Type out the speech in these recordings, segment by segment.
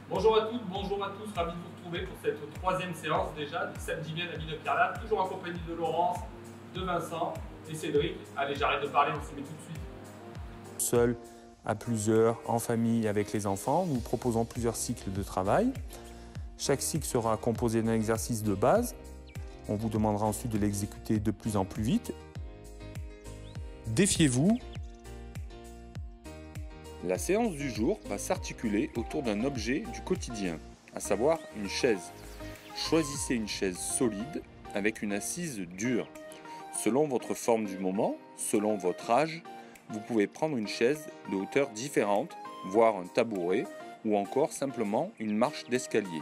Bonjour à toutes, bonjour à tous, ravi de vous retrouver pour cette troisième séance déjà du samedi bien à Ville-de-Pierre-Latte, toujours en compagnie de Laurence, de Vincent et Cédric. Allez, j'arrête de parler, on s'y met tout de suite. Seul, à plusieurs, en famille, avec les enfants, nous proposons plusieurs cycles de travail. Chaque cycle sera composé d'un exercice de base. On vous demandera ensuite de l'exécuter de plus en plus vite. Défiez-vous. La séance du jour va s'articuler autour d'un objet du quotidien, à savoir une chaise. Choisissez une chaise solide avec une assise dure. Selon votre forme du moment, selon votre âge, vous pouvez prendre une chaise de hauteur différente, voire un tabouret ou encore simplement une marche d'escalier.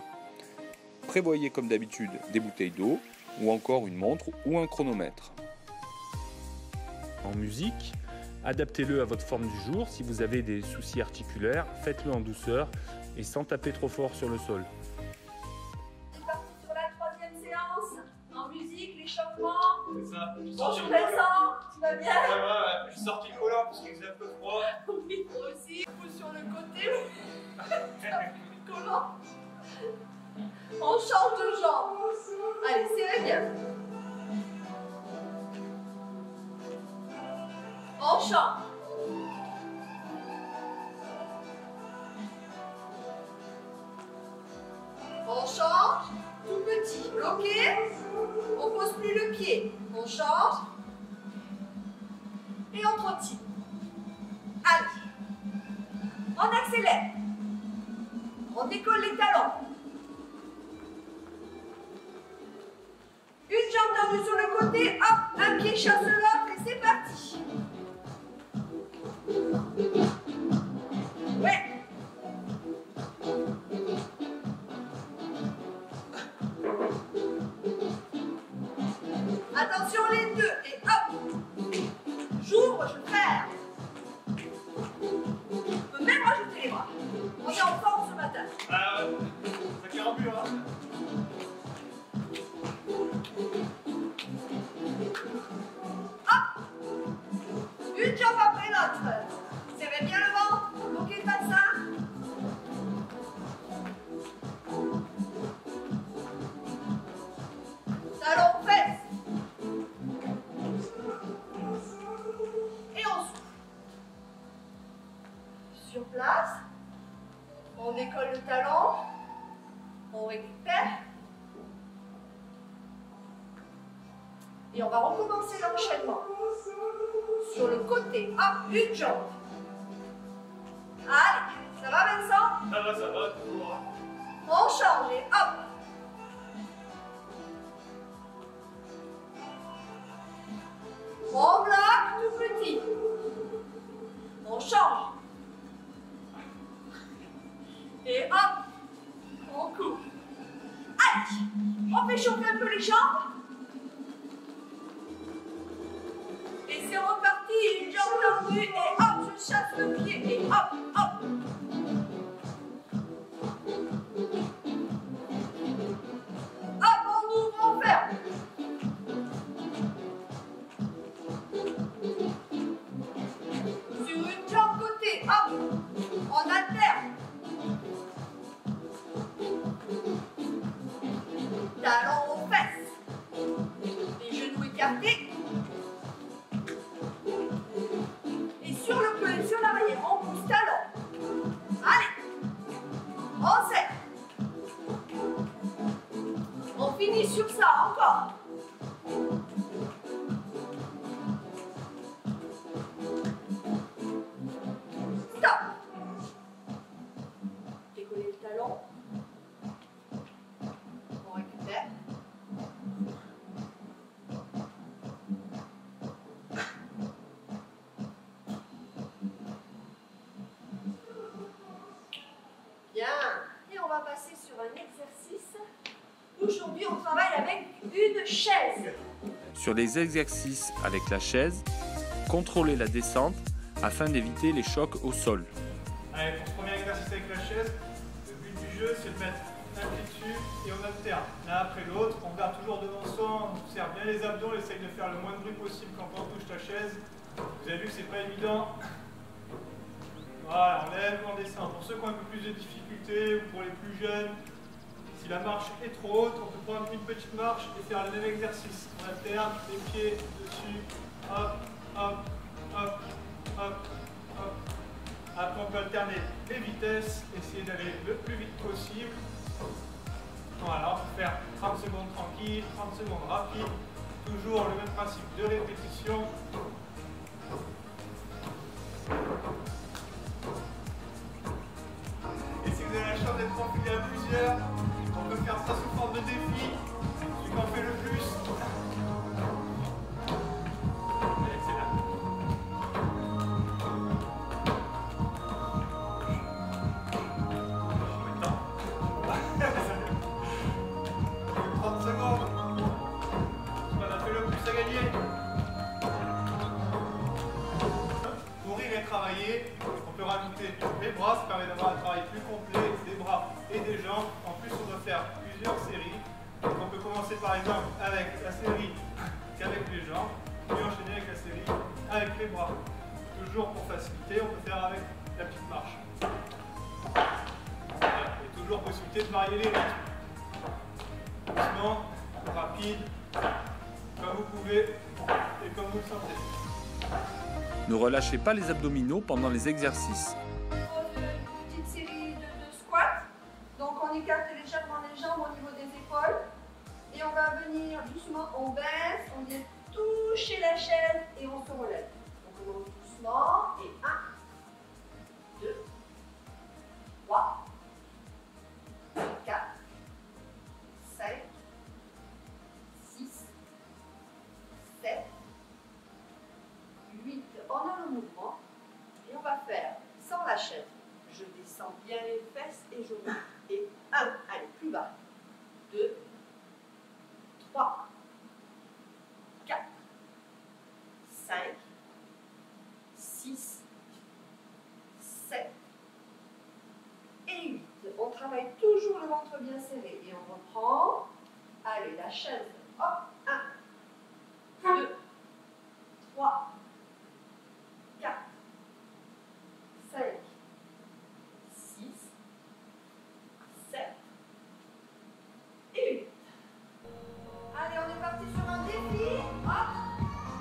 Prévoyez comme d'habitude des bouteilles d'eau ou encore une montre ou un chronomètre. En musique, adaptez-le à votre forme du jour. Si vous avez des soucis articulaires, faites-le en douceur et sans taper trop fort sur le sol. C'est parti sur la troisième séance. En musique, l'échauffement. C'est ça, je suis Bonjour Vincent, tu vas bien? Ça va, ouais. Je suis sorti collant parce qu'il faisait un peu froid. Oui, moi aussi. Pousse sur le côté. Comment? On change de jambe. Allez, serrez bien. On change. On change. Tout petit. Bloqué. On pose plus le pied. On change. Et on trottine. Allez. On accélère. On décolle les talons. Une jambe tendue sur le côté. Hop, un pied chasse l'autre et c'est parti. Ouais. Attention les deux et hop. J'ouvre, je ferme. On peut même rajouter les bras. On est en forme ce matin. Ah ouais, ça carbure hein. Hop. Une jambe après l'autre. Serrez bien le ventre. Bloquez le bassin. Talon fesse. Et on souffle. Sur place. On décolle le talon. On récupère. Et on va recommencer l'enchaînement. Sur le côté, hop, une jambe. Allez, ça va Vincent? Ça va, toujours. On change et hop. On bloque tout petit. On change. Et hop, on coupe. Allez, on fait chauffer un peu les jambes. Et c'est reparti, une jambe tendue et hop, je chasse le pied et hop, hop. Hop, on ouvre, on ferme. Sur une jambe côté, hop, on alterne. Talons aux fesses. Les genoux écartés. Et sur le pied, sur l'arrière, on pousse talon. Allez, on serre. On finit sur ça, encore. Stop. Décoller le talon. On récupère. Bien. Et on va passer sur un exercice. Aujourd'hui, on travaille avec une chaise. Sur les exercices avec la chaise, contrôlez la descente afin d'éviter les chocs au sol. Allez, pour ce premier exercice avec la chaise, le but du jeu c'est de mettre un pied dessus et on alterne l'un après l'autre. On garde toujours devant soi, on serre bien les abdos, on essaye de faire le moins de bruit possible quand on touche ta chaise. Vous avez vu que c'est pas évident. Voilà, on lève, on descend. Pour ceux qui ont un peu plus de difficultés ou pour les plus jeunes, si la marche est trop haute, on peut prendre une petite marche et faire le même exercice. On alterne les pieds dessus, hop, hop, hop, hop, hop. Après, on peut alterner les vitesses, essayer d'aller le plus vite possible. Voilà, on peut faire 30 secondes tranquille, 30 secondes rapide. Toujours le même principe de répétition. Et si vous avez la chance d'être enfilé à plusieurs, on peut faire ça sous forme de défi. Celui qui en fait le plus. Excellent. Travailler, on peut rajouter les bras, ça permet d'avoir un travail plus complet des bras et des jambes. En plus, on doit faire plusieurs séries. Donc, on peut commencer par exemple avec la série qu'avec les jambes, puis enchaîner avec la série avec les bras. Toujours pour faciliter, on peut faire avec la petite marche. Et toujours possibilité de varier les rythmes. Doucement, rapide, comme vous pouvez et comme vous le sentez. Ne relâchez pas les abdominaux pendant les exercices. Une petite série de squats. Donc on écarte légèrement les jambes au niveau des épaules. Et on va venir doucement, on baisse, on vient toucher la chaise et on se relève. On commence doucement et 1, 2, 3, 4, 5, 6, 7, 8, on a le mouvement et on va faire sans la chaise. Je descends bien les fesses et je monte. Et 1, allez, plus bas. 2, 3, 4, 5, 6, 7 et 8. On travaille toujours le ventre bien serré et on reprend. Allez, la chaise. Hop, 1, 2, 3, 4, 5, 6, 7 et 8. Allez, on est parti sur un défi. Hop,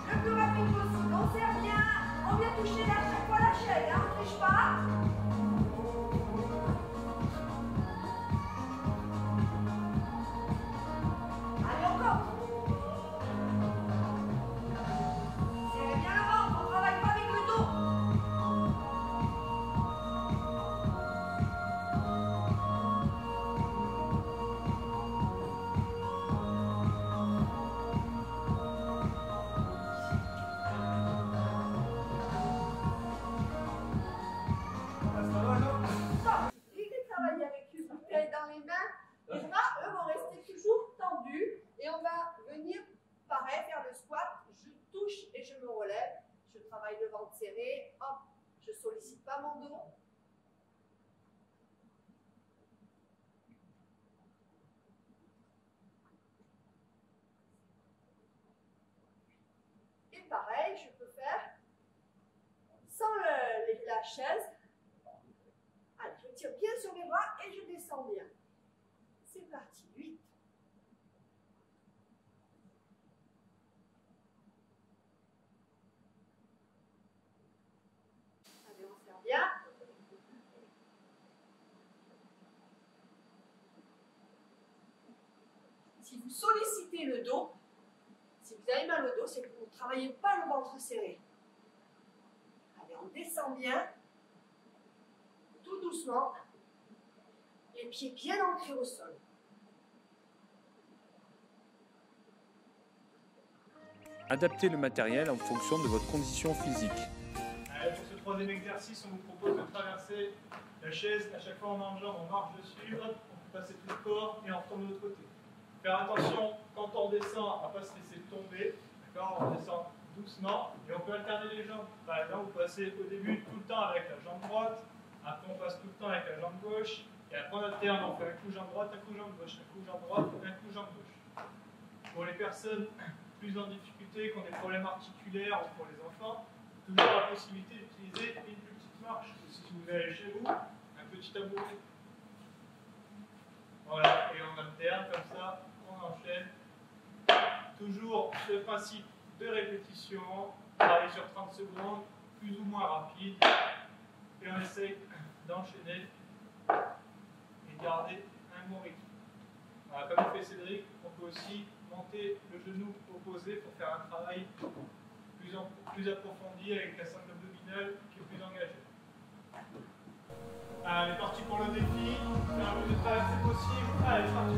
le plus rapide possible. On serre bien. On vient toucher à chaque fois la chaîne. Hein, on ne triche pas. Allez, encore. Serrez bien le ventre. On ne travaille pas avec le dos. Travailler avec une bouteille dans les mains, les bras, eux, vont rester toujours tendus et on va venir, pareil, faire le squat. Je touche et je me relève. Je travaille le ventre serré. Hop, je ne sollicite pas mon dos. Et pareil, je peux faire sans la chaise. Allez, je tire bien sur mes bras et je descends bien. C'est parti, 8. Allez, on serre bien. Si vous sollicitez le dos, si vous avez mal au dos, c'est que vous ne travaillez pas le ventre serré. Allez, on descend bien. Tout doucement, les pieds bien ancrés au sol. Adaptez le matériel en fonction de votre condition physique. Pour ce troisième exercice, on vous propose de traverser la chaise. À chaque fois en mangeant, on marche dessus, hop, on peut passer tout le corps et on retourne de l'autre côté. Faire attention quand on descend à ne pas se laisser tomber. D'accord, on descend doucement et on peut alterner les jambes. Par exemple, vous passez au début tout le temps avec la jambe droite. Après, on passe tout le temps avec la jambe gauche. Et après, on alterne, on fait un coup jambe droite, un coup jambe gauche, un coup jambe droite, un coup jambe gauche. Pour les personnes plus en difficulté, qui ont des problèmes articulaires ou pour les enfants, toujours la possibilité d'utiliser une plus petite marche. Si vous allez chez vous, un petit tabouret. Voilà, et on alterne comme ça, on enchaîne. Toujours le principe de répétition, travailler sur 30 secondes, plus ou moins rapide, et on essaye d'enchaîner et garder un bon rythme. Voilà, comme le fait Cédric, on peut aussi monter le genou opposé pour faire un travail plus approfondi avec la sangle abdominale qui est plus engagée. On est parti pour le défi, faire le plus de traversées possible. Allez, c'est parti.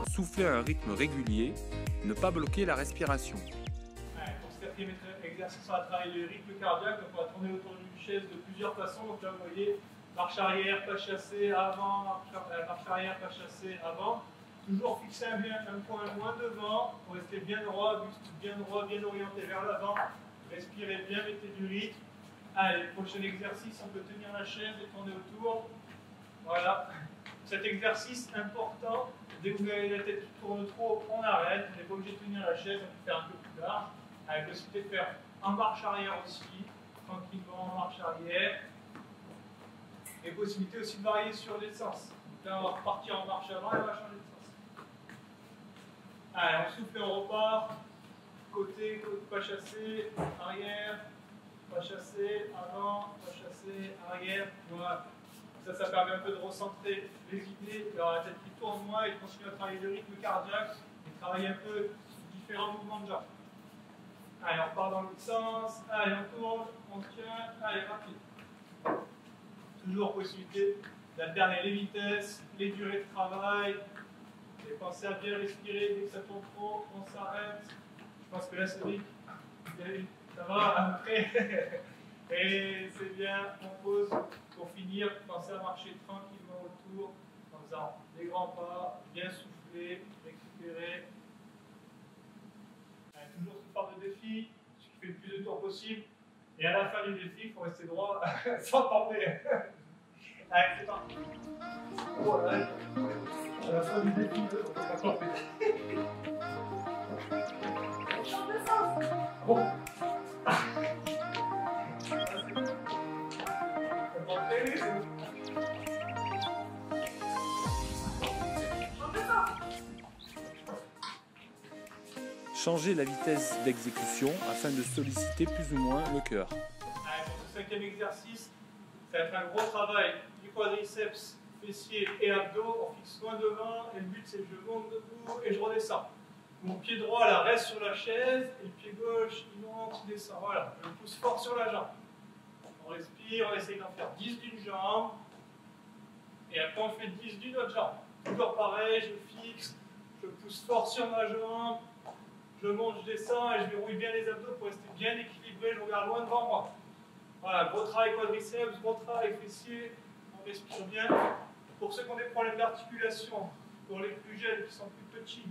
Souffler à un rythme régulier, ne pas bloquer la respiration. Pour ce quatrième exercice, on va travailler le rythme cardiaque. Donc on va tourner autour d'une chaise de plusieurs façons. Donc là, vous voyez, marche arrière, pas chassé, avant, marche arrière, pas chassé, avant. Toujours fixer un point loin devant pour rester bien droit, buste bien droit, bien orienté vers l'avant. Respirez bien, mettez du rythme. Allez, prochain exercice, on peut tenir la chaise et tourner autour. Voilà. Cet exercice important, dès que vous avez la tête qui tourne trop, on arrête. On n'est pas obligé de tenir la chaise, on peut faire un peu plus large. Avec possibilité de faire en marche arrière aussi, tranquillement en marche arrière. Et possibilité aussi de varier sur les sens. Donc là, on va repartir en marche avant et on va changer de sens. Allez, on souffle et on repart. Côté, pas chassé, arrière, pas chassé, avant, pas chassé, arrière. Voilà. Ça permet un peu de recentrer les idées, d'avoir la tête qui tourne moins et de continuer à travailler le rythme cardiaque et travailler un peu différents mouvements de jambes. Allez, on repart dans l'autre sens. Allez, on tourne, on tient. Allez, rapide. Toujours possibilité d'alterner les vitesses, les durées de travail. Et pensez à bien respirer. Dès que ça tourne trop, on s'arrête. Je pense que là, c'est vite. Ça va après. Et c'est bien, on pose. Pour finir, pensez à marcher tranquillement autour en faisant des grands pas, bien souffler, récupérer. Toujours sous forme de défi, ce qui fait le plus de tours possible. Et à la fin du défi, il faut rester droit sans tomber. Allez, c'est parti. Voilà. À la fin du défi, on peut pas tomber. Change de sens. Bon. Changez la vitesse d'exécution afin de solliciter plus ou moins le cœur. Pour ce cinquième exercice, ça va être un gros travail du quadriceps, fessiers et abdos. On fixe loin devant et le but c'est que je monte debout et je redescends. Mon pied droit là reste sur la chaise et le pied gauche il monte, il descend. Voilà, je pousse fort sur la jambe. On respire, on essaye d'en faire 10 d'une jambe et après on fait 10 d'une autre jambe. Toujours pareil, je fixe, je pousse fort sur ma jambe. Je monte, je descends et je verrouille bien les abdos pour rester bien équilibré, je regarde loin devant moi. Voilà, gros travail quadriceps, gros travail fessier, on respire bien. Pour ceux qui ont des problèmes d'articulation, pour les plus jeunes qui sont plus petits,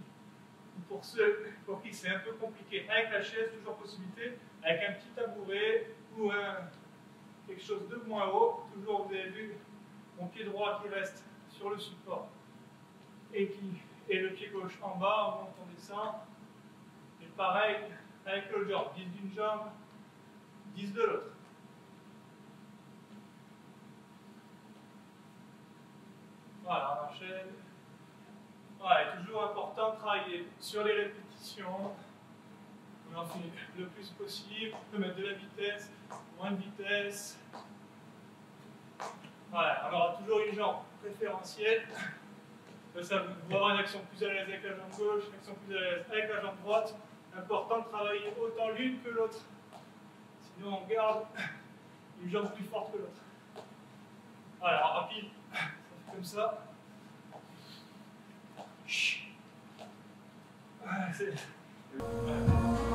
ou pour ceux pour qui c'est un peu compliqué, avec la chaise, toujours possibilité, avec un petit tabouret ou quelque chose de moins haut, toujours vous avez vu mon pied droit qui reste sur le support et le pied gauche en bas, on monte, on descend. Et pareil avec l'autre jambe, 10 d'une jambe, 10 de l'autre. Voilà, on enchaîne. Voilà, toujours important de travailler sur les répétitions. On en fait le plus possible, on peut mettre de la vitesse, moins de vitesse. Voilà, on aura toujours une jambe préférentielle. Ça vous avoir une action plus à l'aise avec la jambe gauche, une action plus à l'aise avec la jambe droite. Important de travailler autant l'une que l'autre. Sinon on garde une jambe plus forte que l'autre. Voilà, rapide, ça fait comme ça.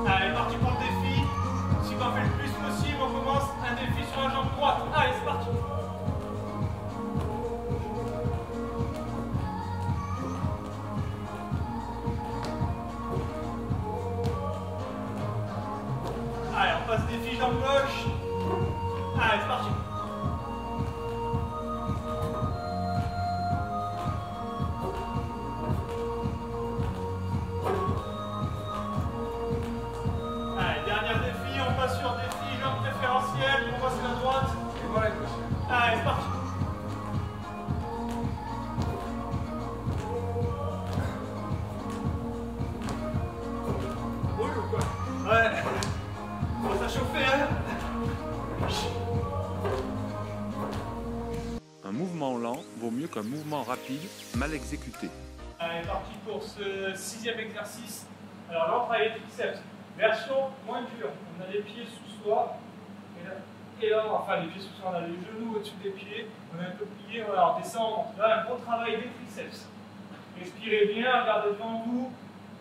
Allez, parti pour le défi. Si on fait le plus possible, on commence un défi sur la jambe droite. Allez, c'est parti. défi jambe gauche. Allez, c'est parti. Allez, dernier défi, on passe sur défi jambe préférentielle. Pour moi, c'est la droite. Et voilà la gauche. Allez, c'est parti. Roule ou quoi? Ouais. Bon, ça chauffer, hein. Un mouvement lent vaut mieux qu'un mouvement rapide mal exécuté. Allez, parti pour ce 6e exercice. Alors là, on travaille les triceps. Version moins dure. On a les pieds sous soi. Et là, enfin les pieds sous soi, on a les genoux au-dessus des pieds. On est un peu plié. Voilà, on descend. Là, un gros travail des triceps. Respirez bien, regardez devant vous.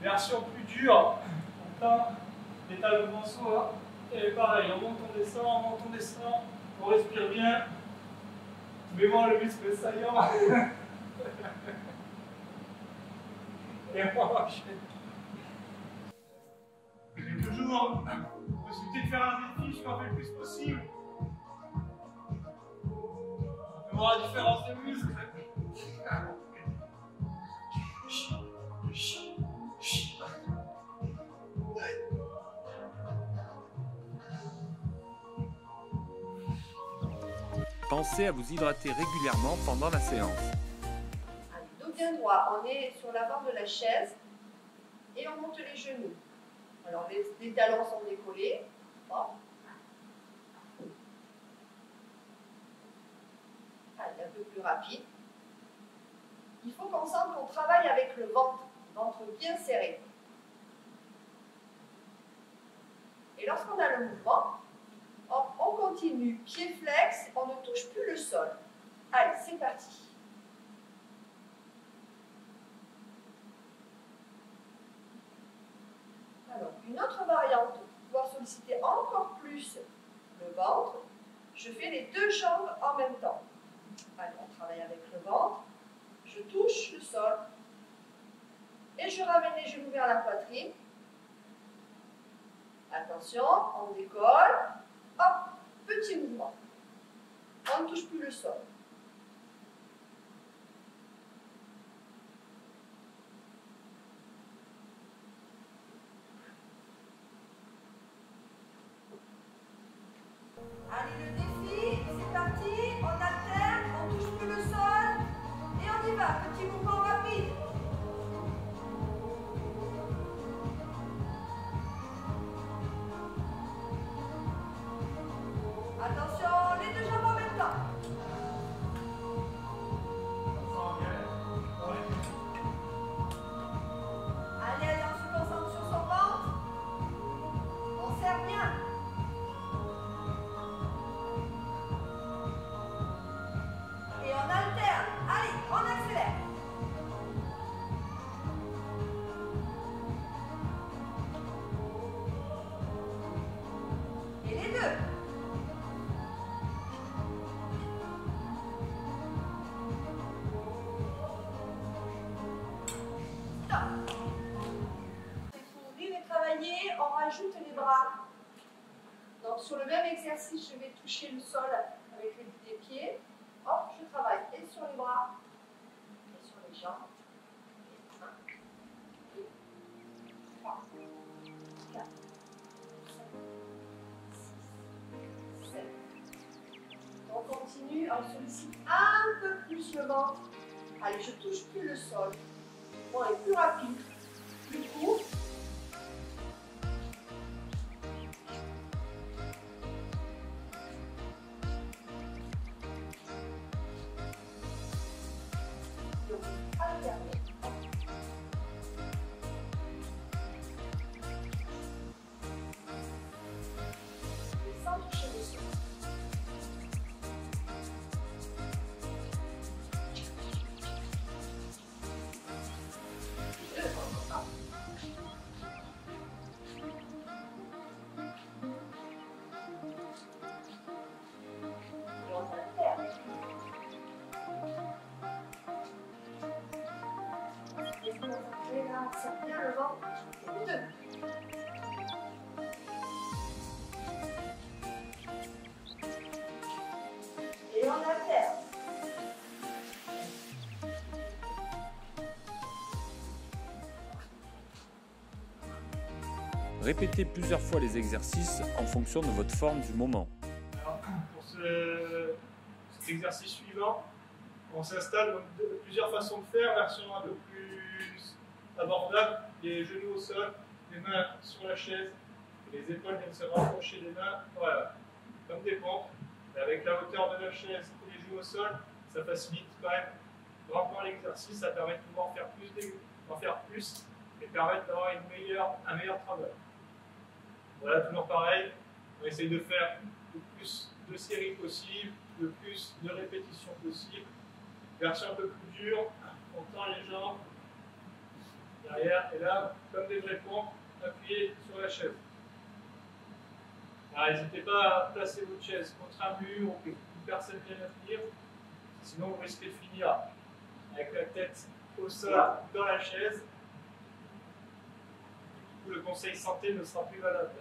Version plus dure. On tend les talons devant soi. Et pareil, on monte, on descend, on monte, on descend. On respire bien. Mets-moi le muscle saillant. Et on enchaîne. J'ai toujours possibilité de faire un défi, je m'en fais le plus possible. On voir la différence des muscles. Pensez à vous hydrater régulièrement pendant la séance. Allez, dos bien droit, on est sur la barre de la chaise et on monte les genoux. Alors les talons sont décollés. Hop. Allez, un peu plus rapide. Il faut qu'on sente qu'on travaille avec le ventre bien serré. Et lorsqu'on a le mouvement, hop, on continue, pied flex, on ne touche plus le sol. Allez, c'est parti. Alors, une autre variante pour pouvoir solliciter encore plus le ventre, je fais les deux jambes en même temps. Allez, on travaille avec le ventre, je touche le sol et je ramène les genoux vers la poitrine. Attention, on décolle, hop, petit mouvement. On ne touche plus le sol. Allez, le défi, c'est parti, on alterne, on ne touche plus le sol et on y va, petit mouvement rapide. Attention, les deux jambes en même temps. Allez, allez, on se concentre sur son ventre. On serre bien. Et on alterne. Allez, on accélère. Et les deux. Stop. Pour bien travailler, on rajoute les bras. Donc sur le même exercice, je vais toucher le sol avec les bouts des pieds. Hop, je travaille et sur les bras, et sur les jambes. Et 1, 2, 3, 4, 5, 6, 7. On continue, on sollicite un peu plus le ventre. Allez, je touche plus le sol. Bon, et plus rapide, plus court. Alterner. Sans toucher le sol. Et on alterne. Et là, serre bien le ventre. Et deux. Répétez plusieurs fois les exercices en fonction de votre forme du moment. Alors, pour cet exercice suivant, on s'installe donc plusieurs façons de faire. Version un peu plus abordable, les genoux au sol, les mains sur la chaise, les épaules viennent se rapprocher des mains, voilà, comme des pompes. Et avec la hauteur de la chaise et les genoux au sol, ça facilite quand même grandement l'exercice, ça permet de pouvoir en faire plus et permettre d'avoir un meilleur travail. Voilà, toujours pareil, on essaye de faire le plus de séries possible, le plus de répétitions possible. Version un peu plus dure, on tend les jambes derrière, et là, comme des vrais pompes, appuyez sur la chaise. N'hésitez pas à placer votre chaise contre un mur ou qu'une personne vienne à tenir, sinon vous risquez de finir avec la tête au sol dans la chaise. Du coup, le conseil santé ne sera plus valable.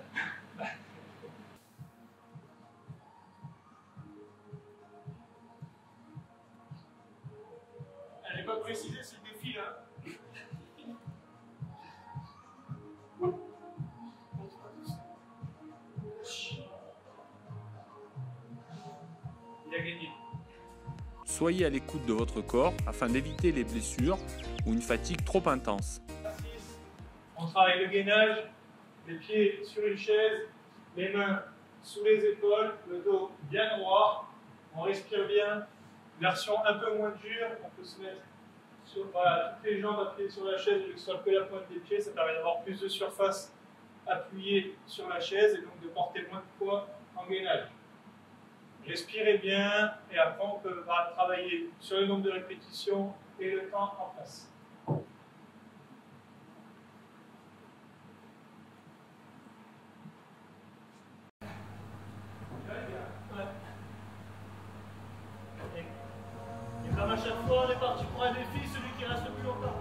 Elle n'est pas précisée, c'est le défi là. Il a gagné. Soyez à l'écoute de votre corps afin d'éviter les blessures ou une fatigue trop intense. On travaille le gainage, les pieds sur une chaise, les mains sous les épaules, le dos bien droit. On respire bien. Version un peu moins dure, on peut se mettre sur toutes les jambes appuyées sur la chaise, que ce soit que la pointe des pieds, ça permet d'avoir plus de surface appuyée sur la chaise et donc de porter moins de poids en gainage. Respirez bien et après on peut travailler sur le nombre de répétitions et le temps en place. Et comme à chaque fois on est parti pour un défi, celui qui reste le plus longtemps.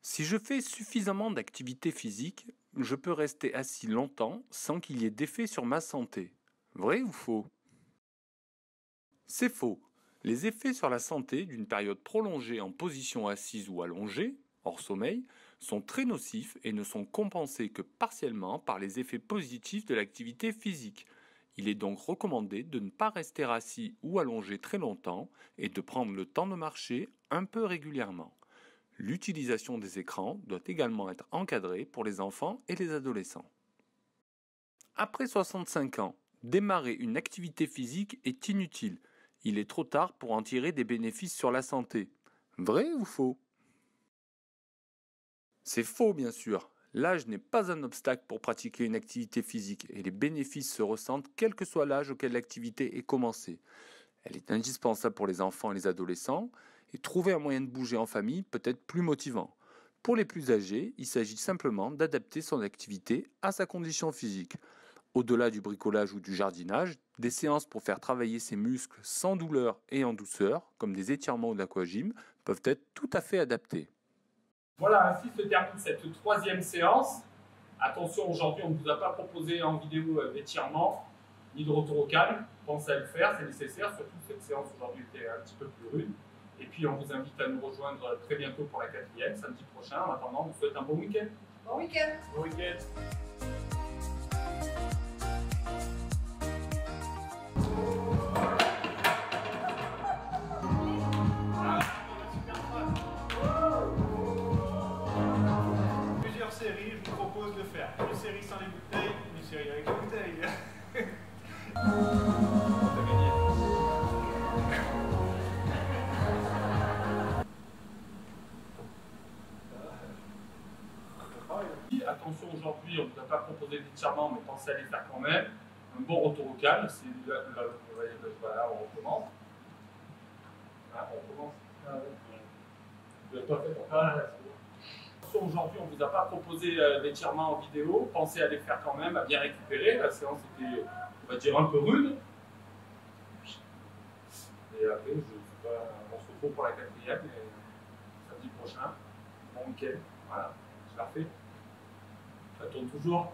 Si je fais suffisamment d'activité physique, je peux rester assis longtemps sans qu'il y ait d'effet sur ma santé. Vrai ou faux? C'est faux. Les effets sur la santé d'une période prolongée en position assise ou allongée, hors sommeil, sont très nocifs et ne sont compensés que partiellement par les effets positifs de l'activité physique. Il est donc recommandé de ne pas rester assis ou allongé très longtemps et de prendre le temps de marcher un peu régulièrement. L'utilisation des écrans doit également être encadrée pour les enfants et les adolescents. Après 65 ans, démarrer une activité physique est inutile. Il est trop tard pour en tirer des bénéfices sur la santé. Vrai ou faux? C'est faux, bien sûr. L'âge n'est pas un obstacle pour pratiquer une activité physique et les bénéfices se ressentent quel que soit l'âge auquel l'activité est commencée. Elle est indispensable pour les enfants et les adolescents, et trouver un moyen de bouger en famille peut être plus motivant. Pour les plus âgés, il s'agit simplement d'adapter son activité à sa condition physique. Au-delà du bricolage ou du jardinage, des séances pour faire travailler ses muscles sans douleur et en douceur, comme des étirements ou de l'aquagym, peuvent être tout à fait adaptées. Voilà, ainsi se termine cette troisième séance. Attention, aujourd'hui, on ne vous a pas proposé en vidéo d'étirement ni de retour au calme. Pensez à le faire, c'est nécessaire, surtout cette séance aujourd'hui était un petit peu plus rude. Et puis, on vous invite à nous rejoindre très bientôt pour la 4e, samedi prochain. En attendant, on vous souhaite un bon week-end. Bon week-end. Bon week-end. Plusieurs séries, je vous propose de faire une série sans les bouteilles, une série avec les bouteilles. Attention, aujourd'hui, on ne vous a pas proposé d'étirement, mais pensez à les faire quand même. Un bon retour au calme, c'est voilà, on recommence. Ah, on recommence. Ah, ouais. Vous l'avez pas fait pour ça. Attention, aujourd'hui, on ne vous a pas proposé d'étirement en vidéo, pensez à les faire quand même, à bien récupérer. La séance était, on va dire, un peu rude. Et après, on se retrouve pour la 4e, samedi prochain. Bon week-end. Voilà. Je la refais. Ça tourne toujours.